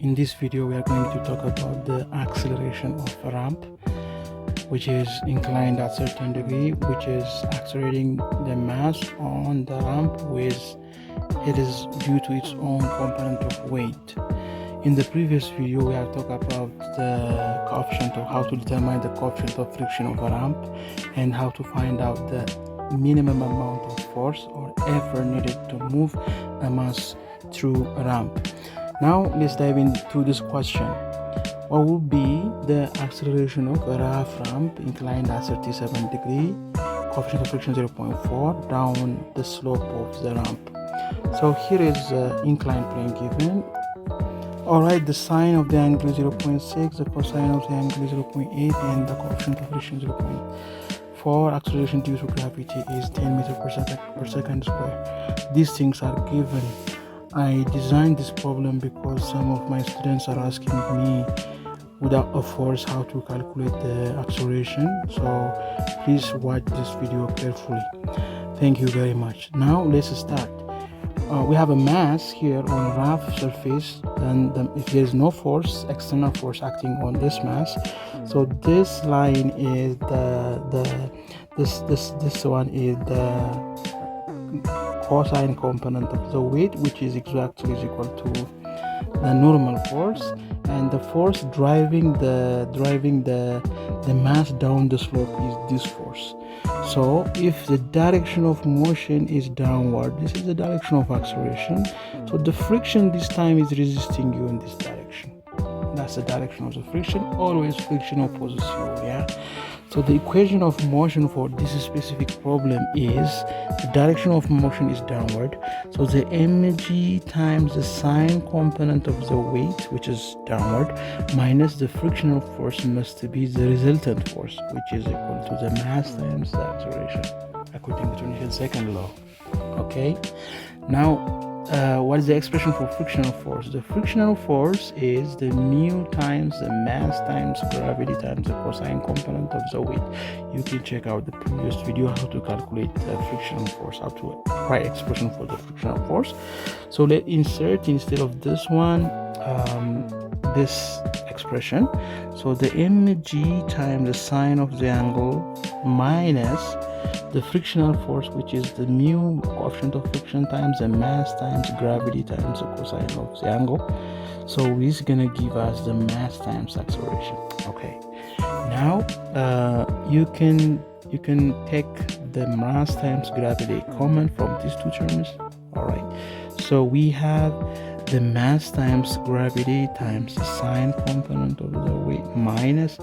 In this video we are going to talk about the acceleration of a ramp, which is inclined at a certain degree, which is accelerating the mass on the ramp with it is due to its own component of weight. In the previous video we have talked about the coefficient of how to determine the coefficient of friction of a ramp and how to find out the minimum amount of force or effort needed to move a mass through a ramp. Now let's dive into this question. What would be the acceleration of a rough ramp inclined at 37 degree, coefficient of friction 0.4 down the slope of the ramp? So here is the inclined plane given. Alright, the sine of the angle is 0.6, the cosine of the angle is 0.8, and the coefficient of friction 0.4. Acceleration due to gravity is 10 meters per second square. These things are given. I designed this problem because some of my students are asking me without a force how to calculate the acceleration. So please watch this video carefully. Thank you very much. Now let's start. We have a mass here on a rough surface, and if there is no force, external force acting on this mass, so this line is this one is the cosine component of the weight, which is exactly equal to the normal force, and the force driving the mass down the slope is this force. So if the direction of motion is downward, this is the direction of acceleration, so the friction this time is resisting you in this direction. That's the direction of the friction. Always friction opposes you, yeah. So the equation of motion for this specific problem is the direction of motion is downward, so the mg times the sine component of the weight, which is downward, minus the frictional force must be the resultant force, which is equal to the mass times the acceleration, according to Newton's second law. Okay, now what is the expression for frictional force? The frictional force is the mu times the mass times gravity times the cosine component of the weight. You can check out the previous video how to calculate the frictional force, how to write expression for the frictional force. So let's insert instead of this one this expression. So the mg times the sine of the angle minus the frictional force, which is the mu coefficient of friction times the mass times gravity times the cosine of the angle. So this is gonna give us the mass times acceleration. Okay, now you can take the mass times gravity common from these two terms. All right, so we have the mass times gravity times the sine component of the weight minus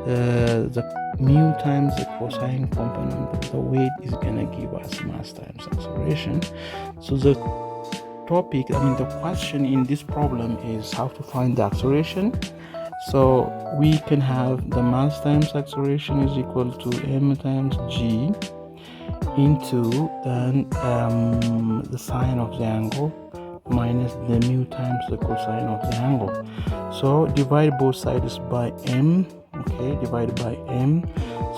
the mu times the cosine component of the weight is gonna give us mass times acceleration. So the question in this problem is how to find the acceleration. So we can have the mass times acceleration is equal to m times g into then the sine of the angle minus the mu times the cosine of the angle. So divide both sides by m. Okay, divided by m.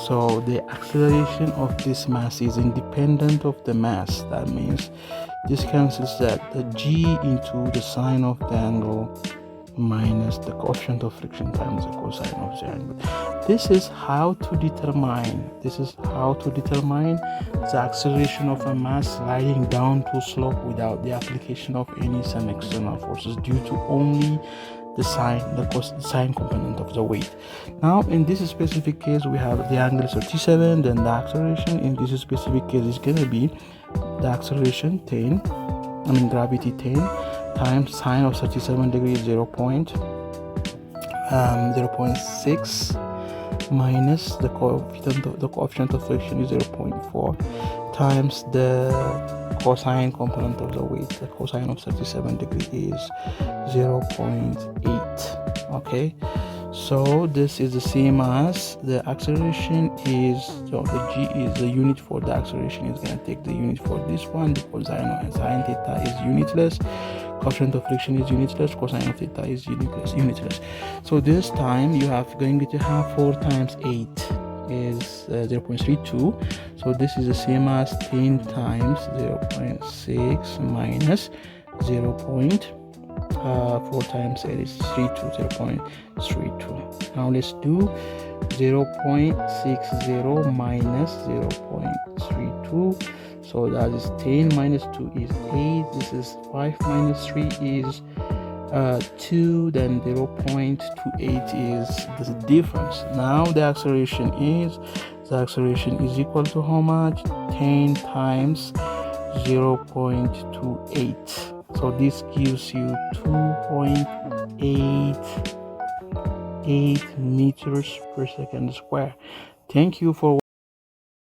So the acceleration of this mass is independent of the mass. That means this cancels that, the g into the sine of the angle minus the coefficient of friction times the cosine of the angle. This is how to determine the acceleration of a mass sliding down to slope without the application of some external forces due to only the sine component of the weight. Now in this specific case we have the angle 37, then the acceleration in this specific case is going to be the acceleration gravity 10 times sine of 37 degrees 0.6 minus the coefficient of friction is 0.4 times the cosine component of the weight. The cosine of 37 degrees is 0.8. okay, so this is the same as the acceleration is, so the g is the unit for the acceleration is going to take the unit for this one because sine theta is unitless, coefficient of friction is unitless, cosine of theta is unitless. So this time you have going to have 4 times 8 is 0.32. So this is the same as 10 times 0.6 minus 0.8. 4 times 8 is 32, 0.32. Now let's do 0.60 minus 0.32. So that is 10 minus 2 is 8. This is 5 minus 3 is 2. Then 0.28 is the difference. Now the acceleration is equal to how much? 10 times 0.28. So this gives you 2.88 meters per second square. Thank you for